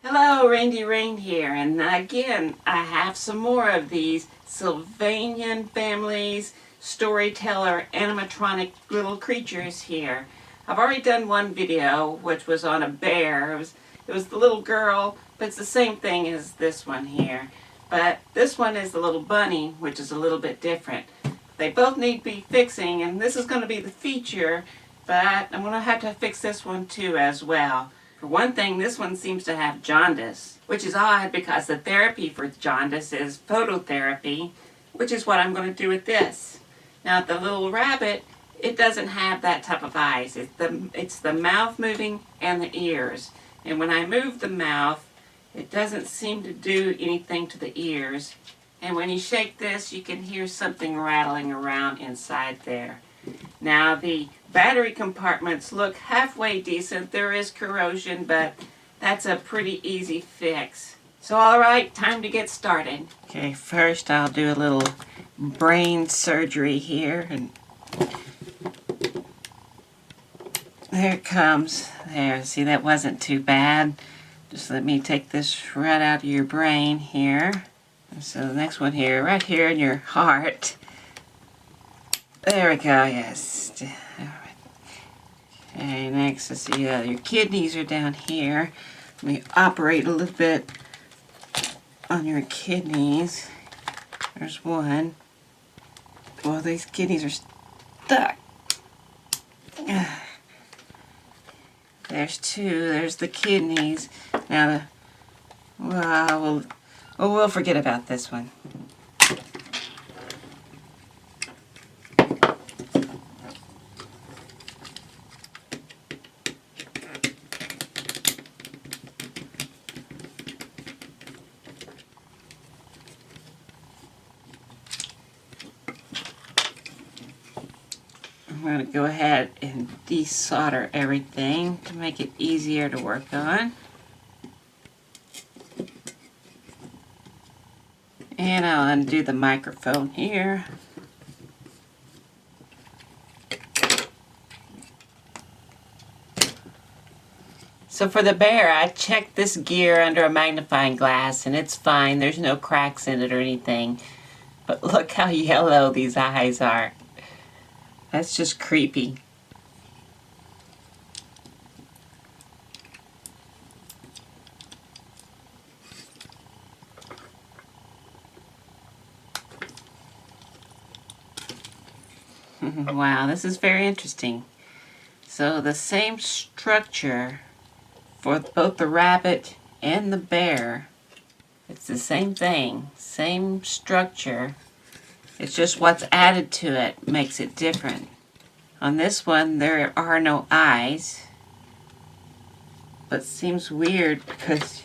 Hello, Randi Rain here, and again I have some more of these Sylvanian families, storyteller, animatronic little creatures here. I've already done one video which was on a bear. It was the little girl, but it's the same thing as this one here. But this one is the little bunny, which is a little bit different. They both need to be fixing, and this is going to be the feature, but I'm going to have to fix this one too as well. For one thing, this one seems to have jaundice, which is odd because the therapy for jaundice is phototherapy, which is what I'm going to do with this. Now, the little rabbit, it doesn't have that type of eyes. It's the mouth moving and the ears. And when I move the mouth, it doesn't seem to do anything to the ears. And when you shake this, you can hear something rattling around inside there. Now, the battery compartments look halfway decent. There is corrosion, but that's a pretty easy fix. So, alright, time to get started. Okay, first I'll do a little brain surgery here. And there it comes. There, see, that wasn't too bad. Just let me take this right out of your brain here. So the next one here, right here in your heart. There we go, yes. Okay, next, let's see, your kidneys are down here. Let me operate a little bit on your kidneys. There's one. Well, these kidneys are stuck. There's two. There's the kidneys. Now, we'll forget about this one. I'm going to go ahead and desolder everything to make it easier to work on. And I'll undo the microphone here. So for the bear, I checked this gear under a magnifying glass and it's fine. There's no cracks in it or anything. But look how yellow these eyes are. That's just creepy. Wow, this is very interesting. So the same structure for both the rabbit and the bear. It's the same thing, same structure. It's just what's added to it makes it different. On this one, there are no eyes. But it seems weird because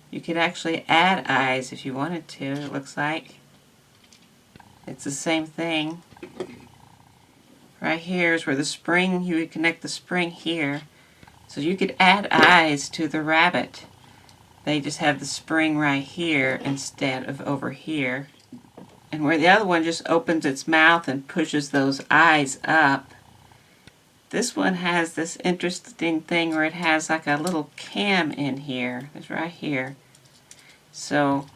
you could actually add eyes if you wanted to, it looks like. It's the same thing. Right here is where the spring, you would connect the spring here. So you could add eyes to the rabbit. They just have the spring right here instead of over here. And where the other one just opens its mouth and pushes those eyes up, this one has this interesting thing where it has like a little cam in here. It's right here. So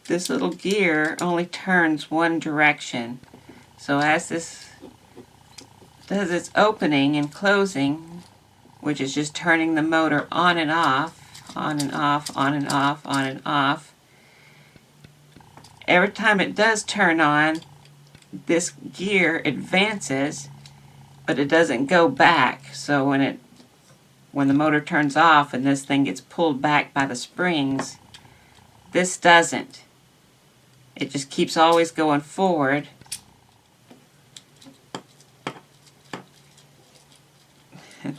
this little gear only turns one direction. So as this does its opening and closing, which is just turning the motor on and off, on and off, on and off, on and off, every time it does turn on, this gear advances, but it doesn't go back. So when the motor turns off and this thing gets pulled back by the springs, this doesn't. It just keeps always going forward.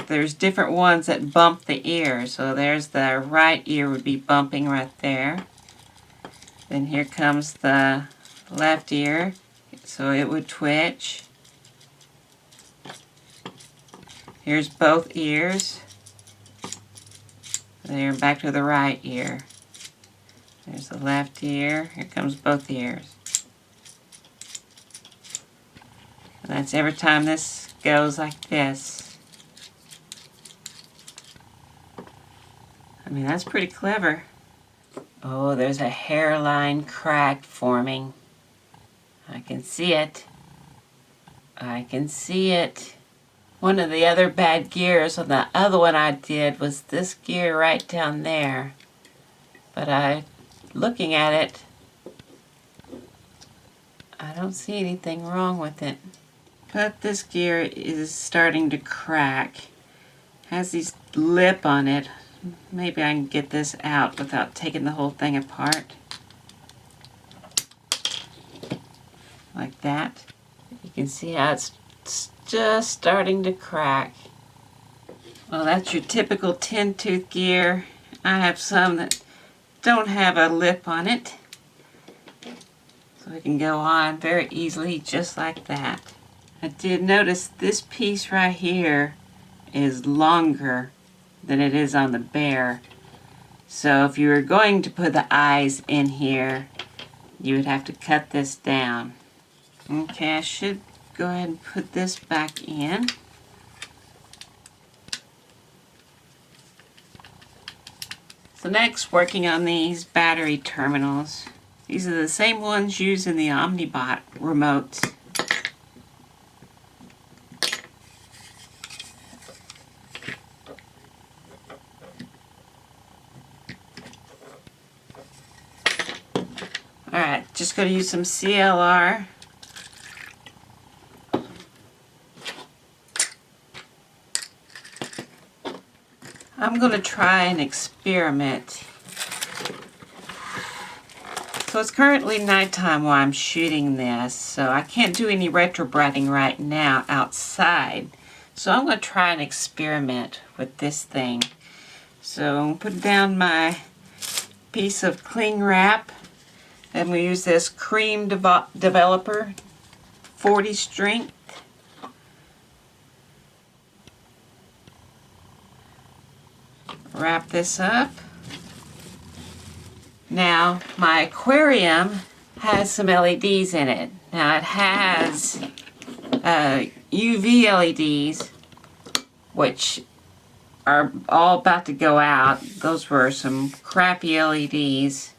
There's different ones that bump the ear. So there's the right ear would be bumping right there. Then here comes the left ear, so it would twitch. Here's both ears. There, back to the right ear. There's the left ear. Here comes both ears. And that's every time this goes like this. mean, that's pretty clever. Oh, there's a hairline crack forming. I can see it. I can see it. One of the other bad gears on the other one I did was this gear right down there. But looking at it, I don't see anything wrong with it. But this gear is starting to crack. Has this lip on it. Maybe I can get this out without taking the whole thing apart. Like that. You can see how it's just starting to crack. Well, that's your typical 10-tooth gear. I have some that don't have a lip on it. So it can go on very easily just like that. I did notice this piece right here is longer than it is on the bear. So if you were going to put the eyes in here, you would have to cut this down. Okay, I should go ahead and put this back in. So next, working on these battery terminals. These are the same ones used in the Omnibot remotes. Alright, just going to use some CLR. I'm going to try an experiment. So it's currently nighttime while I'm shooting this, so I can't do any retrobrighting right now outside. So I'm going to try an experiment with this thing. So I'm going to put down my piece of cling wrap, and we use this cream developer 40 strength. Wrap this up. Now my aquarium has some LEDs in it. Now it has UV LEDs, which are all about to go out. Those were some crappy LEDs.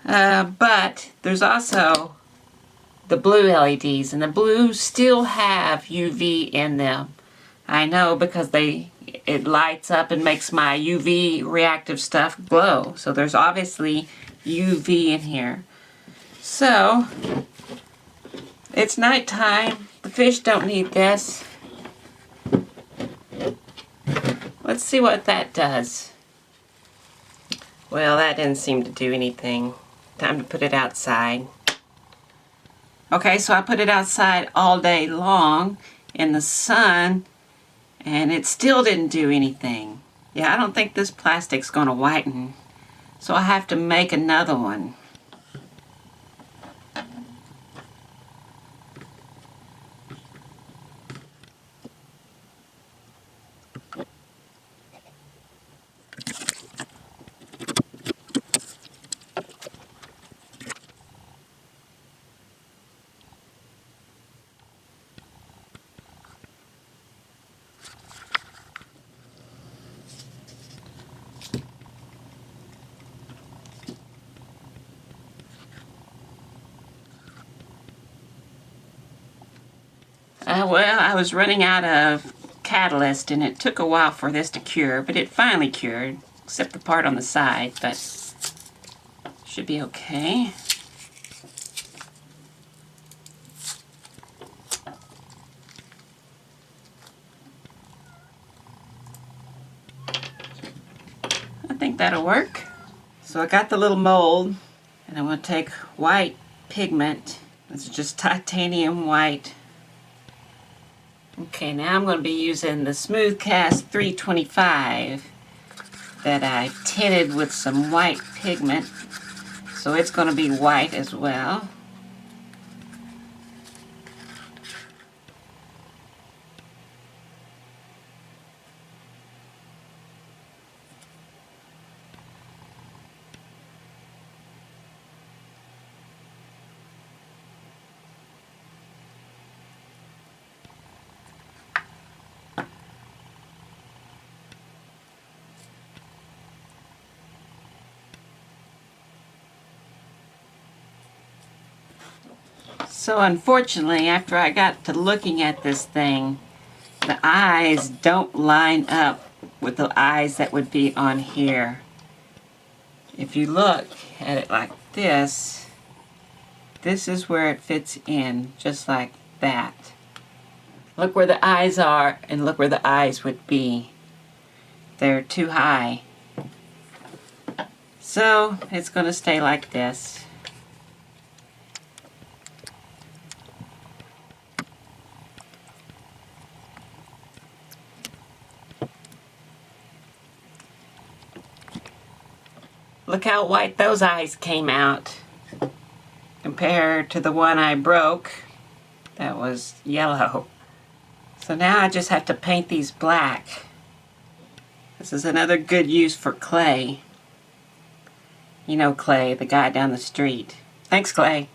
But there's also the blue LEDs, and the blue still have UV in them. I know because it lights up and makes my UV reactive stuff glow. So there's obviously UV in here. So it's nighttime. The fish don't need this. Let's see what that does. Well, that didn't seem to do anything. Time to put it outside. Okay, so I put it outside all day long in the sun, and it still didn't do anything. Yeah, I don't think this plastic's going to whiten, so I have to make another one. Well, I was running out of catalyst, and it took a while for this to cure, but it finally cured, except the part on the side, but should be okay. I think that'll work. So I got the little mold, and I'm going to take white pigment. This is just titanium white. Okay, now I'm going to be using the Smooth Cast 325 that I tinted with some white pigment, so it's going to be white as well. So unfortunately, after I got to looking at this thing, the eyes don't line up with the eyes that would be on here. If you look at it like this, this is where it fits in, just like that. Look where the eyes are and look where the eyes would be. They're too high. So it's going to stay like this. Look how white those eyes came out compared to the one I broke that was yellow. So now I just have to paint these black. This is another good use for Clay. You know Clay, the guy down the street. Thanks, Clay.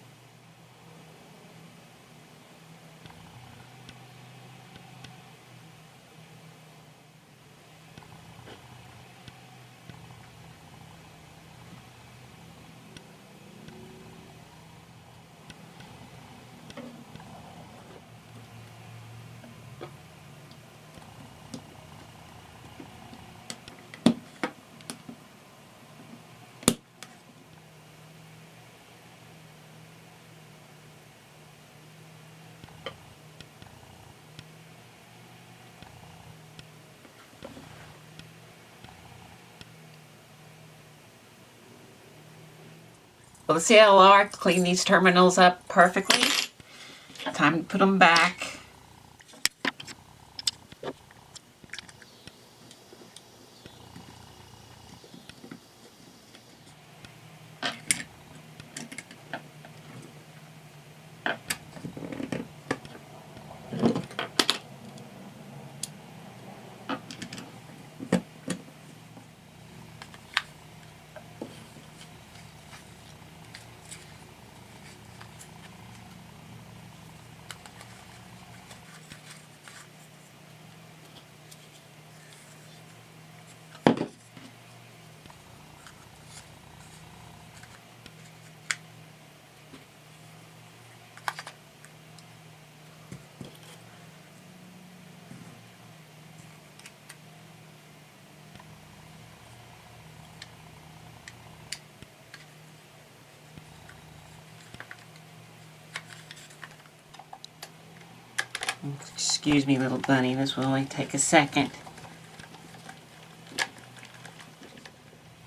Well, the CLR cleaned these terminals up perfectly. Time to put them back. Excuse me, little bunny, this will only take a second.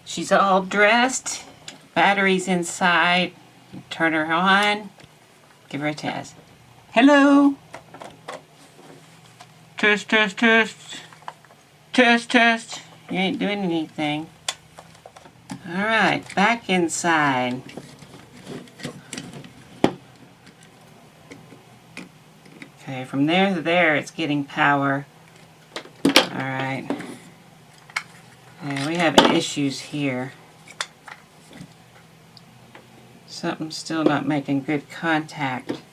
She's all dressed. Battery's inside. Turn her on. Give her a test. Hello. Test, test, test. Test, test. You ain't doing anything. Alright, back inside. Okay, from there to there it's getting power. Alright. And we have issues here. Something's still not making good contact.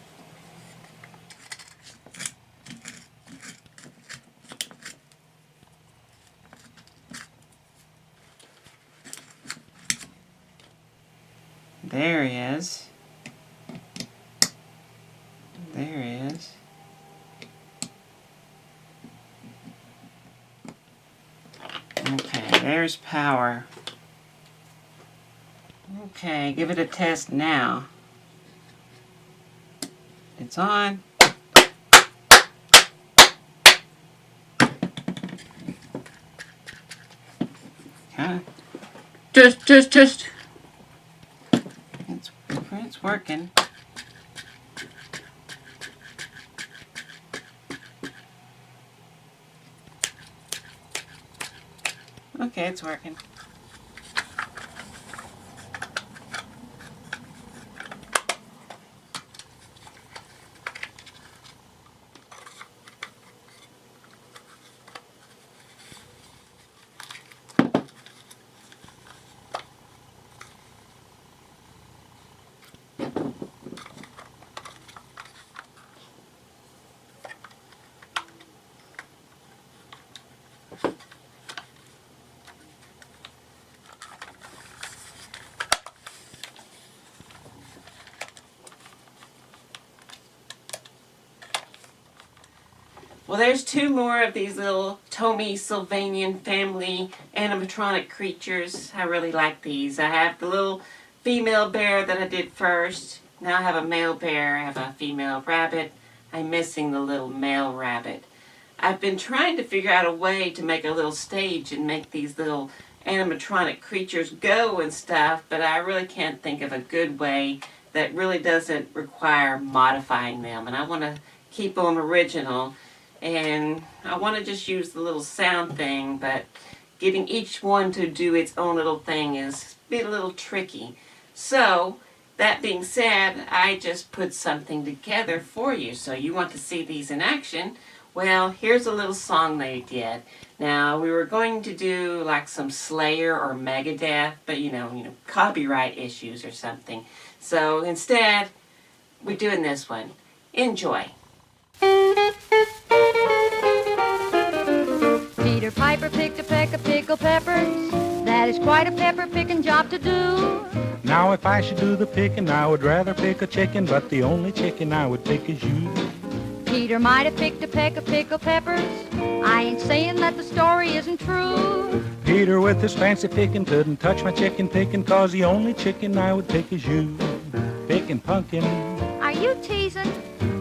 There he is. There he is. Okay, there's power. Okay, give it a test now. It's on. Okay. Test. It's working. Okay, it's working. Well, there's two more of these little TOMY sylvanian family animatronic creatures. I really like these. I have the little female bear that I did first. Now I have a male bear. I have a female rabbit. I'm missing the little male rabbit. I've been trying to figure out a way to make a little stage and make these little animatronic creatures go and stuff, but I really can't think of a good way that really doesn't require modifying them. And I want to keep them original. And I want to just use the little sound thing, but getting each one to do its own little thing is a little tricky. So, that being said, I just put something together for you. So you want to see these in action? Well, here's a little song they did. Now, we were going to do like some Slayer or Megadeth, but you know, copyright issues or something. So instead, we're doing this one. Enjoy. Peter Piper picked a peck of pickled peppers. That is quite a pepper-picking job to do. Now if I should do the picking, I would rather pick a chicken, but the only chicken I would pick is you. Peter might have picked a peck of pickled peppers. I ain't saying that the story isn't true. Peter with his fancy picking couldn't touch my chicken picking, 'cause the only chicken I would pick is you. Picking pumpkin, Are you teasing?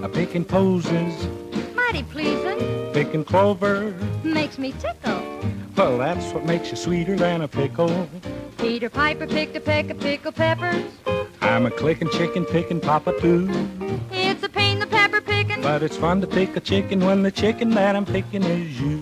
a picking posies, Mighty pleasing. picking clover. Makes me tickle. Well, that's what makes you sweeter than a pickle. Peter Piper picked a peck of pickled peppers. I'm a clicking chicken picking papa too. It's a pain the pepper picking. But it's fun to pick a chicken when the chicken that I'm picking is you.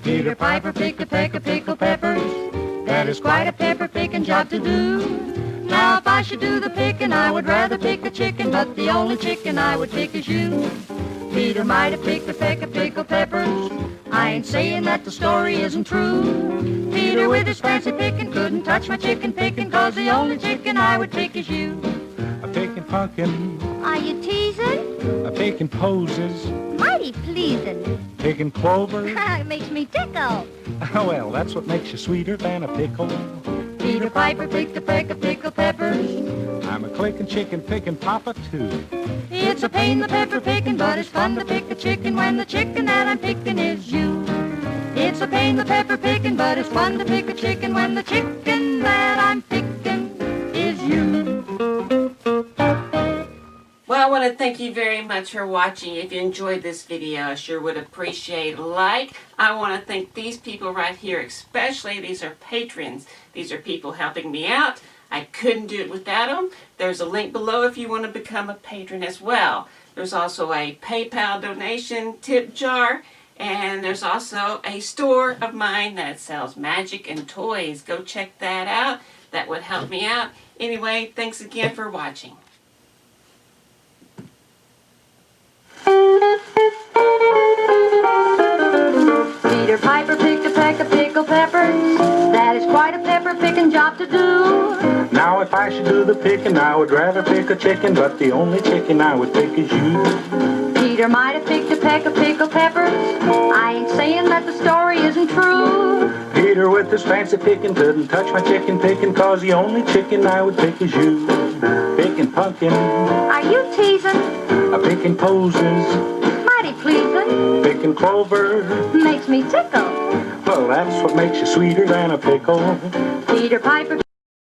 Peter Piper picked a peck of pickled peppers. That is quite a pepper-picking job to do. Now if I should do the picking, I would rather pick a chicken, but the only chicken I would pick is you. Peter might have picked a peck of pickled peppers. I ain't saying that the story isn't true. Peter with his fancy picking couldn't touch my chicken picking, 'cause the only chicken I would pick is you. A picking pumpkin, Are you teasing? a picking posies, Mighty pleasing. picking clover. It makes me tickle. Oh, well, that's what makes you sweeter than a pickle. Peter Piper picked a peck of pickled peppers. I'm a clicking chicken picking papa too. It's a pain the pepper picking, but it's fun to pick a chicken when the chicken that I'm picking is you. It's a pain the pepper picking, but it's fun to pick a chicken when the chicken that I'm picking is you. Well, I want to thank you very much for watching. If you enjoyed this video, I sure would appreciate a like. I want to thank these people right here, especially these are patrons. These are people helping me out. I couldn't do it without them. There's a link below if you want to become a patron as well. There's also a PayPal donation tip jar, and there's also a store of mine that sells magic and toys. Go check that out. That would help me out. Anyway, thanks again for watching. Peter Piper picked a peck of pickled peppers. That is quite a pepper-picking job to do. Now if I should do the picking, I would rather pick a chicken, but the only chicken I would pick is you. Peter might have picked a peck of pickled peppers. I ain't saying that the story isn't true. Peter with his fancy picking couldn't touch my chicken picking, 'cause the only chicken I would pick is you. Picking pumpkin, Are you teasing? a picking posies, Mighty pleasing. picking clover. Makes me tickle. Well, that's what makes you sweeter than a pickle. Peter Piper